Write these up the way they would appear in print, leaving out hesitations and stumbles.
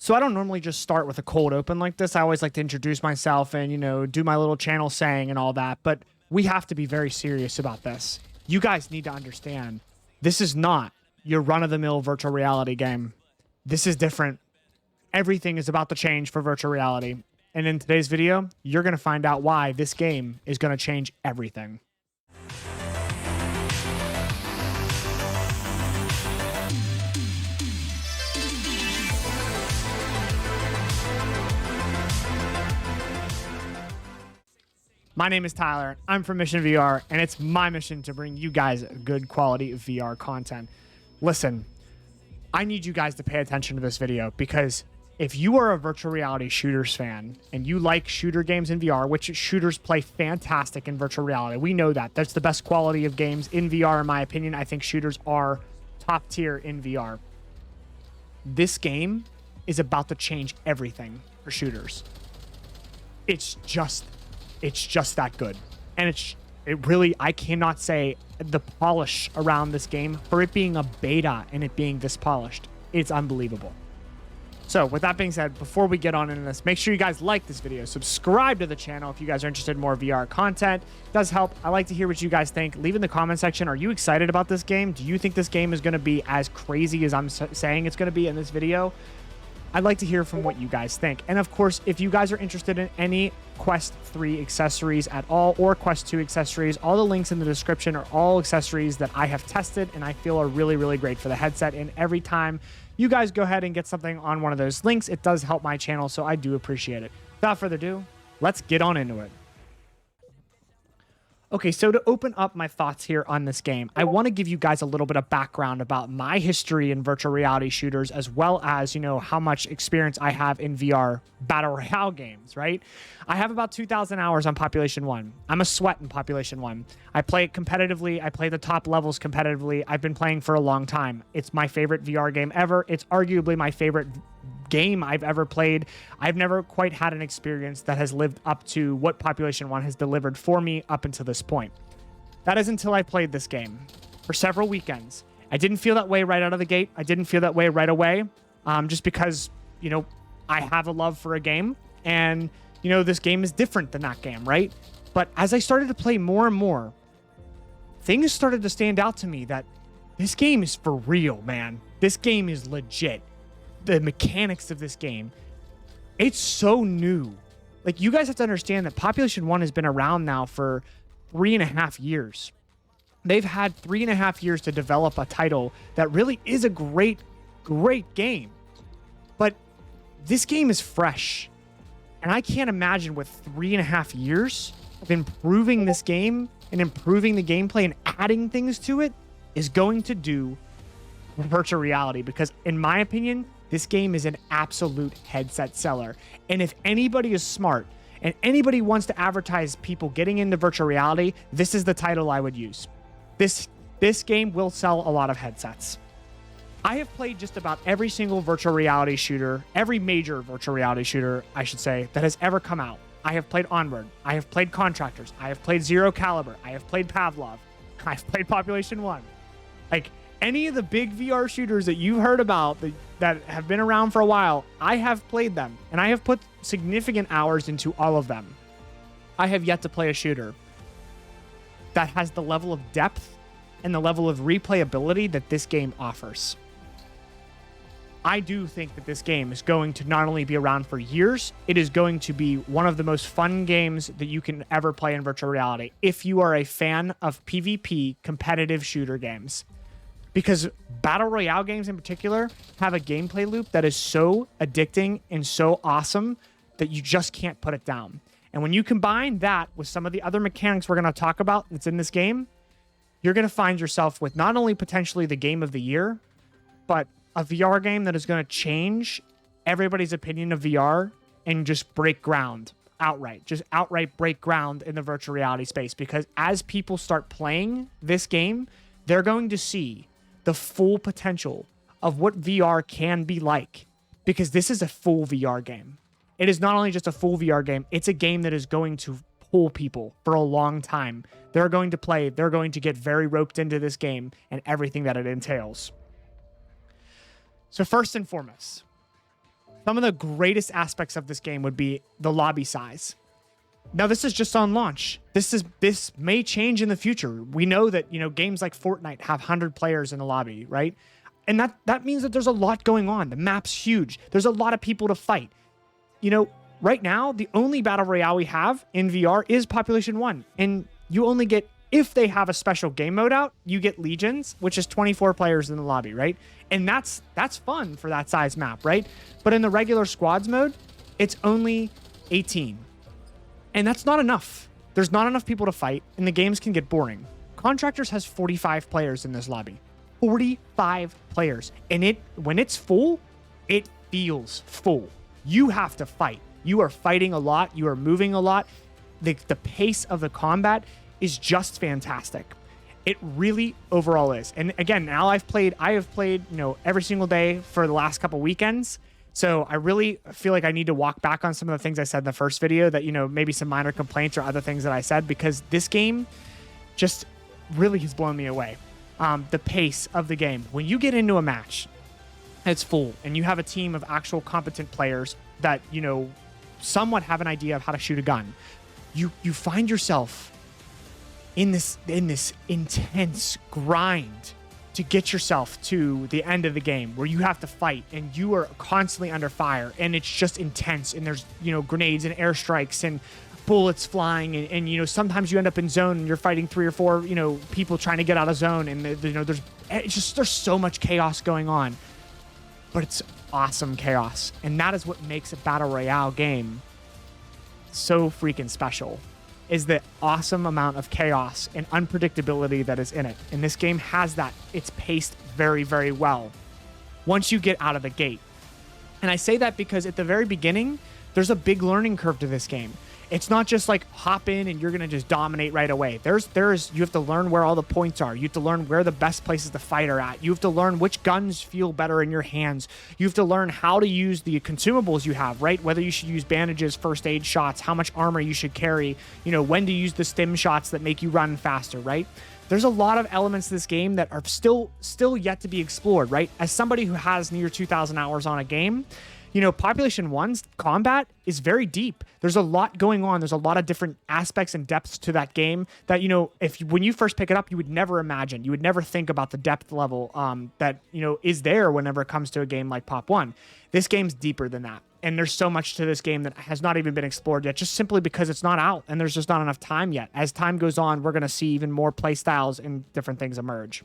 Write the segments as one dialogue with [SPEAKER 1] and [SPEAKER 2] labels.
[SPEAKER 1] So I don't normally just start with a cold open like this. I always like to introduce myself and, you know, do my little channel saying and all that. But we have to be very serious about this. You guys need to understand, this is not your run-of-the-mill virtual reality game. This is different. Everything is about to change for virtual reality. And in today's video, you're going to find out why this game is going to change everything. My name is Tyler. I'm from Mission VR, and it's my mission to bring you guys good quality VR content. Listen, I need you guys to pay attention to this video because if you are a virtual reality shooters fan and you like shooter games in VR, which shooters play fantastic in virtual reality, we know that. That's the best quality of games in VR, in my opinion. I think shooters are top tier in VR. This game is about to change everything for shooters. It's just that good. And it really, I cannot say the polish around this game for it being a beta and it being this polished. It's unbelievable. So with that being said, before we get on into this, make sure you guys like this video, subscribe to the channel if you guys are interested in more VR content. It does help. I like to hear what you guys think. Leave in the comment section. Are you excited about this game? Do you think this game is going to be as crazy as I'm saying it's going to be in this video? I'd like to hear from what you guys think. And of course, if you guys are interested in any Quest 3 accessories at all or Quest 2 accessories, all the links in the description are all accessories that I have tested and I feel are really, really great for the headset. And every time you guys go ahead and get something on one of those links, it does help my channel, so I do appreciate it. Without further ado, let's get on into it. Okay, so to open up my thoughts here on this game, I want to give you guys a little bit of background about my history in virtual reality shooters, as well as, you know, how much experience I have in VR battle royale games, right? I have about 2,000 hours on Population 1. I'm a sweat in Population 1. I play it competitively. I play the top levels competitively. I've been playing for a long time. It's my favorite VR game ever. It's arguably my favorite game I've ever played. I've never quite had an experience that has lived up to what Population 1 has delivered for me up until this point. That is until I played this game for several weekends. I didn't feel that way right out of the gate. I didn't feel that way right away, just because, you know, I have a love for a game and, you know, this game is different than that game, right? But as I started to play more and more, things started to stand out to me that this game is for real, man. This game is legit. The mechanics of this game, it's so new. Like, you guys have to understand that Population 1 has been around now for 3.5 years. They've had 3.5 years to develop a title that really is a great game. But this game is fresh. And I can't imagine with 3.5 years of improving this game and improving the gameplay and adding things to it is going to do virtual reality. Because in my opinion, this game is an absolute headset seller. And if anybody is smart and anybody wants to advertise people getting into virtual reality, this is the title I would use. This game will sell a lot of headsets. I have played just about every single virtual reality shooter, every major virtual reality shooter, I should say, that has ever come out. I have played Onward. I have played Contractors. I have played Zero Caliber. I have played Pavlov. I've played Population 1. Like, any of the big VR shooters that you've heard about that have been around for a while, I have played them, and I have put significant hours into all of them. I have yet to play a shooter that has the level of depth and the level of replayability that this game offers. I do think that this game is going to not only be around for years, it is going to be one of the most fun games that you can ever play in virtual reality if you are a fan of PvP competitive shooter games. Because battle royale games in particular have a gameplay loop that is so addicting and so awesome that you just can't put it down. And when you combine that with some of the other mechanics we're going to talk about that's in this game, you're going to find yourself with not only potentially the game of the year, but a VR game that is going to change everybody's opinion of VR and just break ground outright. Just outright break ground in the virtual reality space. Because as people start playing this game, they're going to see the full potential of what VR can be like, because this is a full VR game. It is not only just a full VR game, it's a game that is going to pull people for a long time. They're going to play, they're going to get very roped into this game and everything that it entails. So first and foremost, Some of the greatest aspects of this game would be the lobby size. Now, this is just on launch. This may change in the future. We know that, games like Fortnite have 100 players in the lobby, right? And that means that there's a lot going on. The map's huge. There's a lot of people to fight. Right now, the only battle royale we have in VR is Population 1. And you only get, if they have a special game mode out, you get Legions, which is 24 players in the lobby, right? And that's fun for that size map, right? But in the regular squads mode, it's only 18. And that's not enough. There's not enough people to fight, and the games can get boring. Contractors has 45 players in this lobby. 45 players. And when it's full, it feels full. You have to fight. You are fighting a lot. You are moving a lot. The pace of the combat is just fantastic. It really overall is. And again, now I have played, every single day for the last couple weekends. So I really feel like I need to walk back on some of the things I said in the first video that, maybe some minor complaints or other things that I said, because this game just really has blown me away. The pace of the game. When you get into a match, it's full, and you have a team of actual competent players that, somewhat have an idea of how to shoot a gun. You find yourself in this intense grind to get yourself to the end of the game where you have to fight and you are constantly under fire, and it's just intense, and there's grenades and airstrikes and bullets flying, and sometimes you end up in zone and you're fighting 3 or 4 people trying to get out of zone, and there's so much chaos going on, but it's awesome chaos, and that is what makes a battle royale game so freaking special, is the awesome amount of chaos and unpredictability that is in it. And this game has that. It's paced very, very well once you get out of the gate. And I say that because at the very beginning, there's a big learning curve to this game. It's not just like hop in and you're going to just dominate right away. You have to learn where all the points are. You have to learn where the best places to fight are at. You have to learn which guns feel better in your hands. You have to learn how to use the consumables you have, right? Whether you should use bandages, first aid shots, how much armor you should carry, when to use the stim shots that make you run faster, right? There's a lot of elements to this game that are still yet to be explored, right? As somebody who has near 2,000 hours on a game, Population 1's combat is very deep. There's a lot going on. There's a lot of different aspects and depths to that game that, when you first pick it up, you would never imagine. You would never think about the depth level that, is there whenever it comes to a game like Pop 1. This game's deeper than that. And there's so much to this game that has not even been explored yet, just simply because it's not out and there's just not enough time yet. As time goes on, we're going to see even more play styles and different things emerge.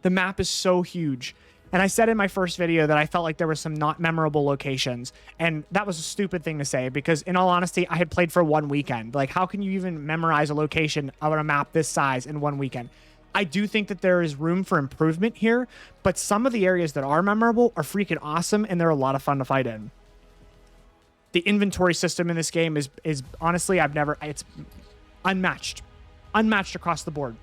[SPEAKER 1] The map is so huge. And I said in my first video that I felt like there were some not memorable locations. And that was a stupid thing to say, because in all honesty, I had played for one weekend. Like, how can you even memorize a location on a map this size in one weekend? I do think that there is room for improvement here, but some of the areas that are memorable are freaking awesome, and they're a lot of fun to fight in. The inventory system in this game is honestly, it's unmatched across the board.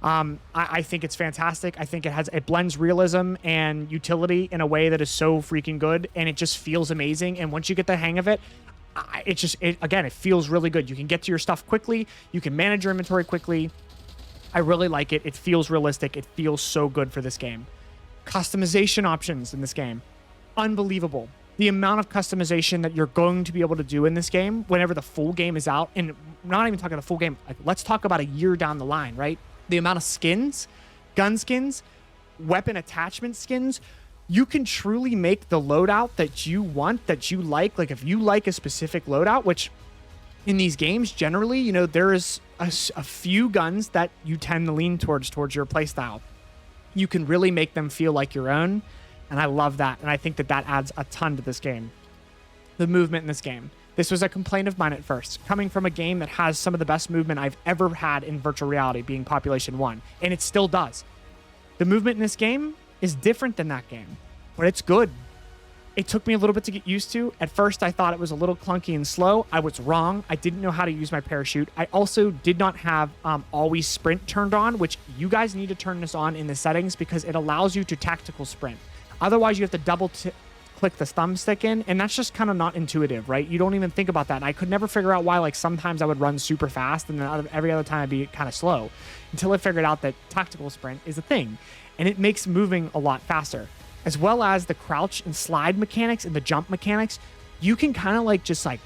[SPEAKER 1] I think it's fantastic. I think it blends realism and utility in a way that is so freaking good, and it just feels amazing. And once you get the hang of it, it feels really good. You can get to your stuff quickly. You can manage your inventory quickly. I really like it. It feels realistic. It feels so good for this game. Customization options in this game, unbelievable. The amount of customization that you're going to be able to do in this game whenever the full game is out, and not even talking the full game, like, let's talk about a year down the line, right? The amount of skins, gun skins, weapon attachment skins, you can truly make the loadout that you want, that you like. Like, if you like a specific loadout, which in these games, generally, there is a few guns that you tend to lean towards your playstyle. You can really make them feel like your own, and I love that. And I think that adds a ton to this game. The movement in this game. This was a complaint of mine at first, coming from a game that has some of the best movement I've ever had in virtual reality, being Population 1, and it still does. The movement in this game is different than that game, but it's good. It took me a little bit to get used to. At first, I thought it was a little clunky and slow. I was wrong. I didn't know how to use my parachute. I also did not have always sprint turned on, which you guys need to turn this on in the settings because it allows you to tactical sprint. Otherwise, you have to double click the thumbstick in, and that's just kind of not intuitive, right? You don't even think about that. And I could never figure out why, like, sometimes I would run super fast and then every other time I'd be kind of slow, until I figured out that tactical sprint is a thing, and it makes moving a lot faster. as well as the crouch and slide mechanics and the jump mechanics. You can kind of like just like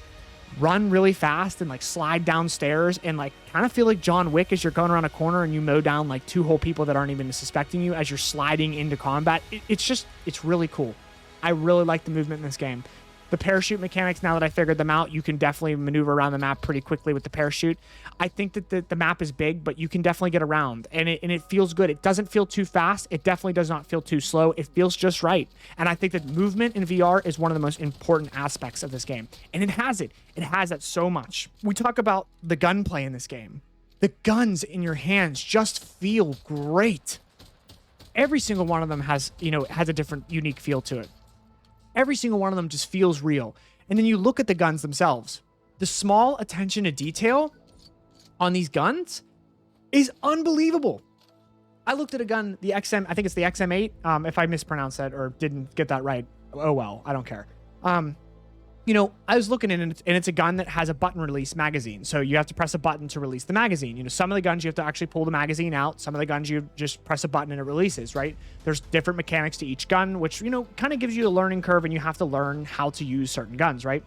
[SPEAKER 1] run really fast and like slide downstairs and like kind of feel like John Wick as you're going around a corner and you mow down like 2 whole people that aren't even suspecting you as you're sliding into combat. It's really cool. I really like the movement in this game. The parachute mechanics, now that I figured them out, you can definitely maneuver around the map pretty quickly with the parachute. I think that the map is big, but you can definitely get around, and it feels good. It doesn't feel too fast. It definitely does not feel too slow. It feels just right. And I think that movement in VR is one of the most important aspects of this game. And it has it. It has that so much. We talk about the gunplay in this game. The guns in your hands just feel great. Every single one of them has a different unique feel to it. Every single one of them just feels real. And then you look at the guns themselves. The small attention to detail on these guns is unbelievable. I looked at a gun, the XM, I think it's the XM8. If I mispronounced that or didn't get that right, oh well, I don't care. I was looking at it, and it's a gun that has a button release magazine. So you have to press a button to release the magazine. Some of the guns you have to actually pull the magazine out. Some of the guns you just press a button and it releases, right? There's different mechanics to each gun, which, kind of gives you a learning curve, and you have to learn how to use certain guns, right?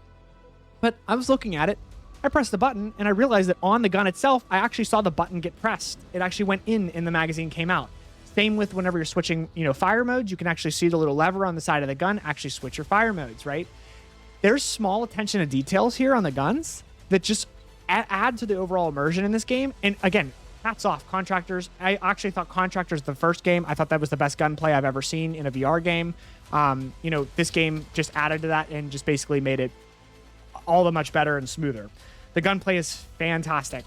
[SPEAKER 1] But I was looking at it. I pressed the button, and I realized that on the gun itself, I actually saw the button get pressed. It actually went in the magazine came out. Same with whenever you're switching, fire modes, you can actually see the little lever on the side of the gun, actually switch your fire modes, right? There's small attention to details here on the guns that just add to the overall immersion in this game. And again, hats off, Contractors. I actually thought Contractors, the first game, I thought that was the best gunplay I've ever seen in a VR game. This game just added to that and just basically made it all the much better and smoother. The gunplay is fantastic.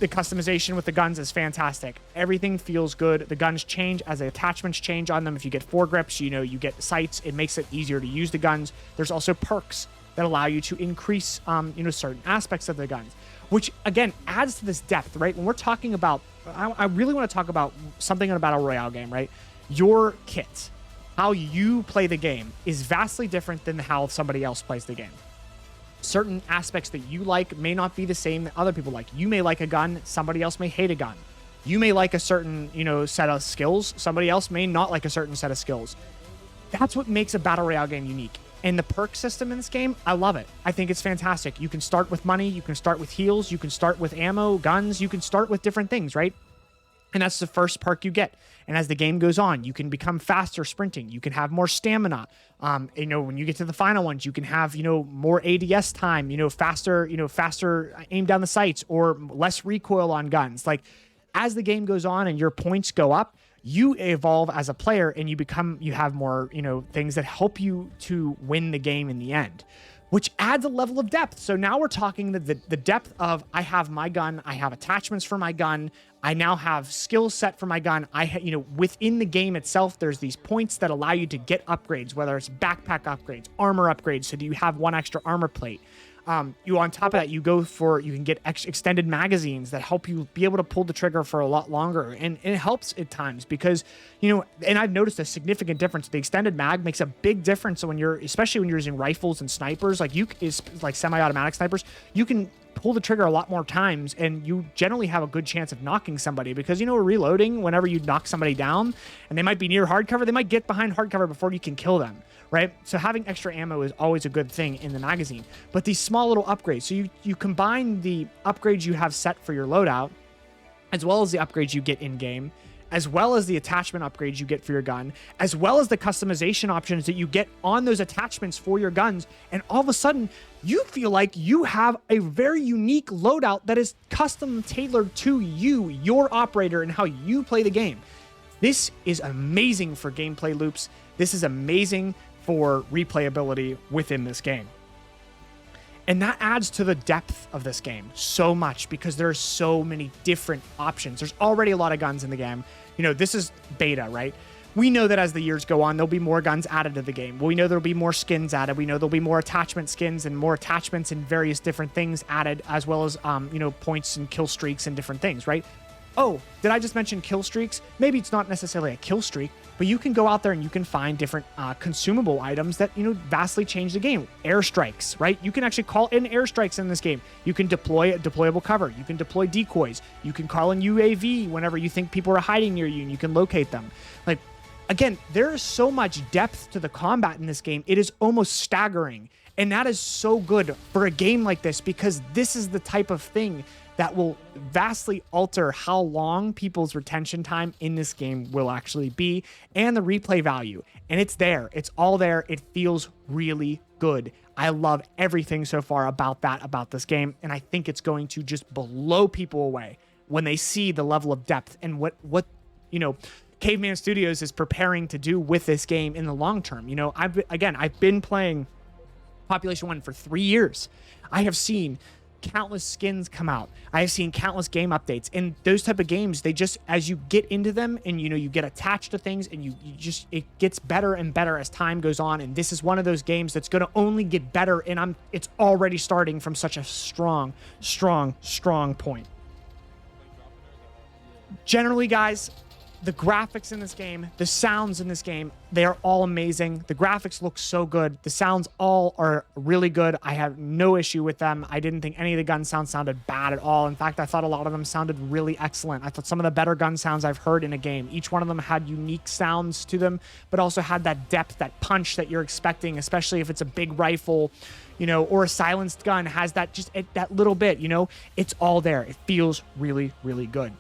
[SPEAKER 1] The customization with the guns is fantastic. Everything feels good. The guns change as the attachments change on them. If you get foregrips, you get sights. It makes it easier to use the guns. There's also perks that allow you to increase, certain aspects of the guns, which again adds to this depth, right? When we're talking about, I really want to talk about something in a battle royale game, right? Your kit, how you play the game is vastly different than how somebody else plays the game. Certain aspects that you like may not be the same that other people like. You may like a gun, somebody else may hate a gun. You may like a certain, set of skills, somebody else may not like a certain set of skills. That's what makes a battle royale game unique. And the perk system in this game, I love it. I think it's fantastic. You can start with money, you can start with heals, you can start with ammo, guns, you can start with different things, right? And that's the first perk you get. And as the game goes on, you can become faster sprinting. You can have more stamina. When you get to the final ones, you can have, more ADS time, faster aim down the sights or less recoil on guns. Like as the game goes on and your points go up, you evolve as a player and you have more, things that help you to win the game in the end, which adds a level of depth. So now we're talking the depth of, I have my gun, I have attachments for my gun, I now have skill set for my gun. Within the game itself, there's these points that allow you to get upgrades, whether it's backpack upgrades, armor upgrades, so that you have one extra armor plate. On top of that, you can get extended magazines that help you be able to pull the trigger for a lot longer. And it helps at times because, and I've noticed a significant difference. The extended mag makes a big difference especially when you're using rifles and snipers, like semi-automatic snipers, you can pull the trigger a lot more times and you generally have a good chance of knocking somebody because, reloading, whenever you knock somebody down and they might be near hardcover, they might get behind hardcover before you can kill them. Right? So having extra ammo is always a good thing in the magazine. But these small little upgrades, so you combine the upgrades you have set for your loadout, as well as the upgrades you get in-game, as well as the attachment upgrades you get for your gun, as well as the customization options that you get on those attachments for your guns, and all of a sudden, you feel like you have a very unique loadout that is custom tailored to you, your operator, and how you play the game. This is amazing for gameplay loops. This is amazing for replayability within this game. And that adds to the depth of this game so much because there's so many different options. There's already a lot of guns in the game. This is beta, right? We know that as the years go on, there'll be more guns added to the game. We know there'll be more skins added. We know there'll be more attachment skins and more attachments and various different things added, as well as, points and kill streaks and different things, right? Oh, did I just mention kill streaks? Maybe it's not necessarily a kill streak, but you can go out there and you can find different consumable items that, vastly change the game. Airstrikes, right? You can actually call in airstrikes in this game. You can deploy a deployable cover. You can deploy decoys. You can call in UAV whenever you think people are hiding near you and you can locate them. Like again, there is so much depth to the combat in this game. It is almost staggering. And that is so good for a game like this, because this is the type of thing that will vastly alter how long people's retention time in this game will actually be, and the replay value. And it's there. It's all there. It feels really good. I love everything so far about this game. And I think it's going to just blow people away when they see the level of depth and what Caveman Studios is preparing to do with this game in the long term. I've been playing Population 1 for 3 years. I have seen countless skins come out. I have seen countless game updates, and those type of games, they just, as you get into them and you get attached to things, and it gets better and better as time goes on. And this is one of those games that's going to only get better, and it's already starting from such a strong point. Generally, guys, the graphics in this game, the sounds in this game, they are all amazing. The graphics look so good. The sounds all are really good. I have no issue with them. I didn't think any of the gun sounds sounded bad at all. In fact, I thought a lot of them sounded really excellent. I thought some of the better gun sounds I've heard in a game. Each one of them had unique sounds to them, but also had that depth, that punch that you're expecting, especially if it's a big rifle, or a silenced gun, has that that little bit, it's all there. It feels really, really good.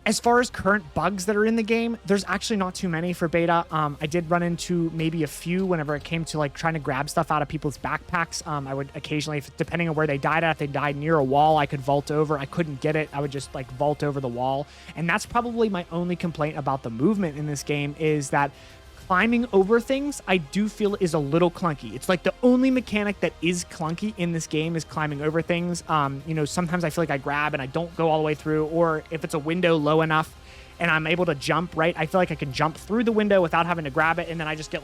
[SPEAKER 1] As far as current bugs that are in the game, there's actually not too many for beta. I did run into maybe a few whenever it came to trying to grab stuff out of people's backpacks. I would occasionally, depending on where they died at, if they died near a wall, I could vault over. I couldn't get it. I would just vault over the wall. And that's probably my only complaint about the movement in this game, is that climbing over things, I do feel is a little clunky. It's the only mechanic that is clunky in this game is climbing over things. Sometimes I feel like I grab and I don't go all the way through, or if it's a window low enough and I'm able to jump, right? I feel like I can jump through the window without having to grab it, and then I just get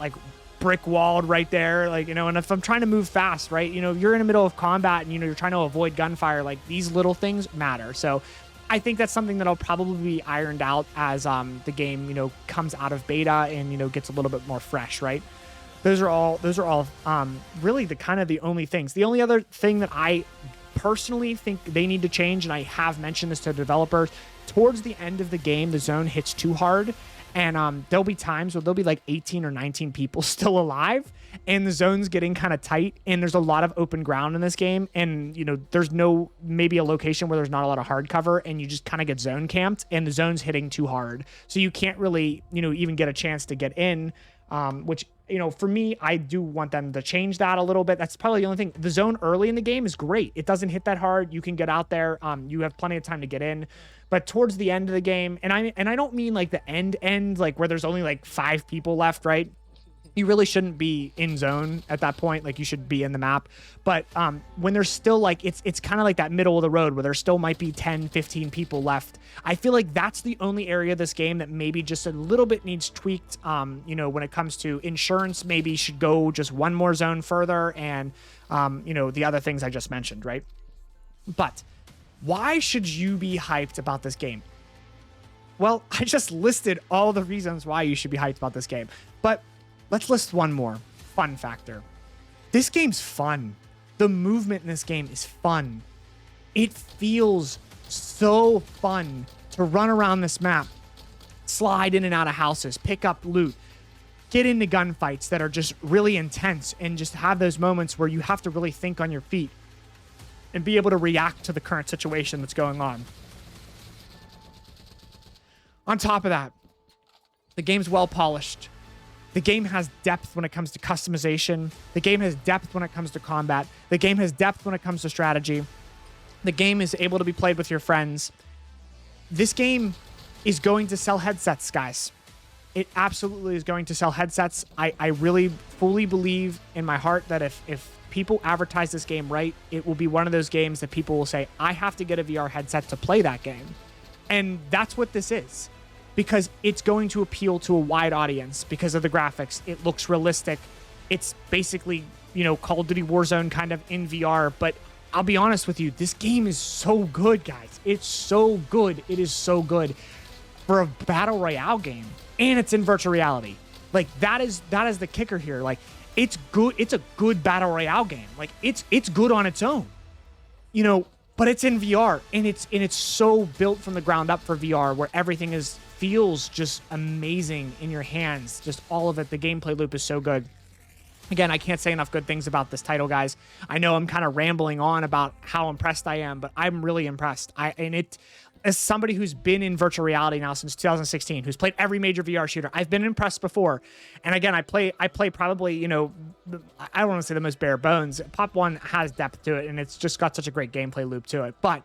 [SPEAKER 1] brick walled right there, and if I'm trying to move fast, right? You're in the middle of combat and you're trying to avoid gunfire, these little things matter. So I think that's something that'll probably be ironed out as the game, comes out of beta and, gets a little bit more fresh, right? Those are all really the only things. The only other thing that I personally think they need to change, and I have mentioned this to developers, towards the end of the game, the zone hits too hard. And there'll be times where there'll be 18 or 19 people still alive, and the zone's getting kind of tight, and there's a lot of open ground in this game, and there's maybe a location where there's not a lot of hard cover, and you just kind of get zone camped, and the zone's hitting too hard, so you can't really even get a chance to get in, which for me, I do want them to change that a little bit. That's probably the only thing. The zone early in the game is great. It doesn't hit that hard. You can get out there. You have plenty of time to get in. But towards the end of the game, and I don't mean the end, where there's only 5 people left, right? You really shouldn't be in zone at that point. You should be in the map. But when there's still it's kind of that middle of the road where there still might be 10, 15 people left. I feel that's the only area of this game that maybe just a little bit needs tweaked. When it comes to insurance, maybe should go just one more zone further, and the other things I just mentioned, right? But why should you be hyped about this game? Well, I just listed all the reasons why you should be hyped about this game. But let's list one more fun factor. This game's fun. The movement in this game is fun. It feels so fun to run around this map, slide in and out of houses, pick up loot, get into gunfights that are just really intense, and just have those moments where you have to really think on your feet and be able to react to the current situation that's going on. On top of that, the game's well polished. The game has depth when it comes to customization. The game has depth when it comes to combat. The game has depth when it comes to strategy. The game is able to be played with your friends. This game is going to sell headsets, guys. It absolutely is going to sell headsets. I really fully believe in my heart that if people advertise this game right, it will be one of those games that people will say, I have to get a VR headset to play that game. And that's what this is, because it's going to appeal to a wide audience because of the graphics. It looks realistic. It's basically, Call of Duty Warzone kind of in VR. But I'll be honest with you, this game is so good, guys. It's so good. It is so good for a battle royale game, and it's in virtual reality. That is the kicker here. It's good. It's a good battle royale game. It's good on its own, but it's in VR, and it's so built from the ground up for VR, where everything feels just amazing in your hands. Just all of it. The gameplay loop is so good. Again, I can't say enough good things about this title, guys. I know I'm kind of rambling on about how impressed I am, but I'm really impressed. As somebody who's been in virtual reality now since 2016, who's played every major VR shooter, I've been impressed before. And again, I play probably, you know, I don't want to say the most bare bones. Pop 1 has depth to it, and it's just got such a great gameplay loop to it. But,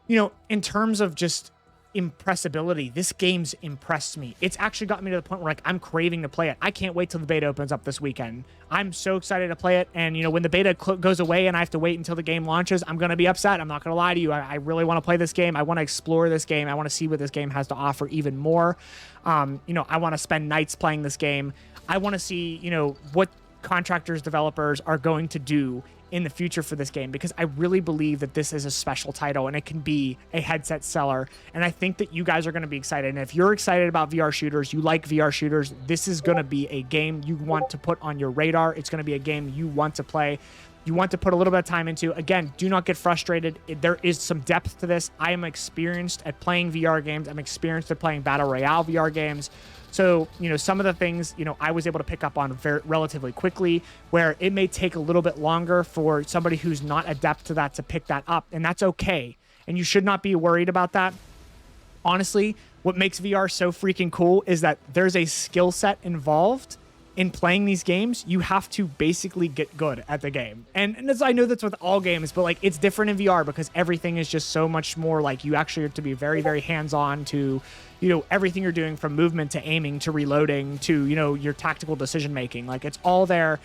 [SPEAKER 1] you know, in terms of just impressibility, this game's impressed me. It's actually got me to the point where, like, I'm craving to play it. I can't wait till the beta opens up this weekend. I'm so excited to play it. And, you know, when the beta goes away and I have to wait until the game launches, I'm going to be upset. I'm not going to lie to you. I really want to play this game. I want to explore this game. I want to see what this game has to offer even more. You know, I want to spend nights playing this game. I want to see, you know, what Contractors developers are going to do in the future for this game, because I really believe that this is a special title and it can be a headset seller. And I think that you guys are going to be excited. And if you're excited about VR shooters, you like VR shooters, this is going to be a game you want to put on your radar. It's going to be a game you want to play. You want to put a little bit of time into. Again, do not get frustrated. There is some depth to this. I am experienced at playing VR games. I'm experienced at playing Battle Royale VR games. So, you know, some of the things, you know, I was able to pick up on relatively quickly, where it may take a little bit longer for somebody who's not adept to that to pick that up. And that's okay. And you should not be worried about that. Honestly, what makes VR so freaking cool is that there's a skill set involved in playing these games. You have to basically get good at the game. And I know that's with all games, but like it's different in VR because everything is just so much more like you actually have to be very, very hands-on to, you know, everything you're doing from movement to aiming to reloading to, you know, your tactical decision making. Like it's all there.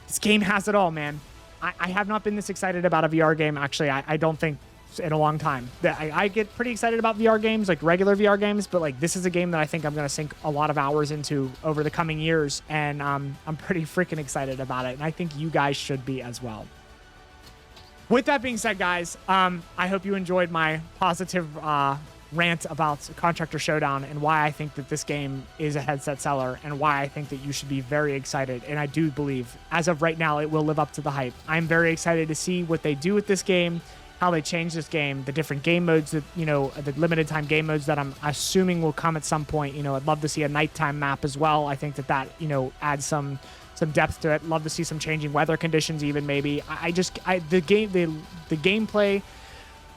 [SPEAKER 1] This game has it all, man. I have not been this excited about a VR game. Actually, I don't think in a long time. I get pretty excited about VR games, like regular VR games, but like this is a game that I think I'm going to sink a lot of hours into over the coming years, and I'm pretty freaking excited about it, and I think you guys should be as well. With that being said, guys, I hope you enjoyed my positive rant about Contractor Showdown and why I think that this game is a headset seller and why I think that you should be very excited. And I do believe, as of right now, it will live up to the hype. I'm very excited to see what they do with this game, how they change this game, the different game modes that, you know, the limited time game modes that I'm assuming will come at some point. You know, I'd love to see a nighttime map as well. I think that, you know, adds some depth to it. Love to see some changing weather conditions even maybe. The gameplay,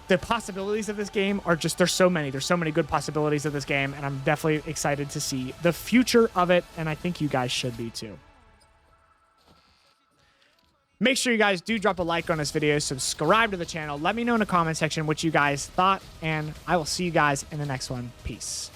[SPEAKER 1] the possibilities of this game are just, there's so many good possibilities of this game, and I'm definitely excited to see the future of it, and I think you guys should be too. Make sure you guys do drop a like on this video, subscribe to the channel, let me know in the comment section what you guys thought, and I will see you guys in the next one. Peace.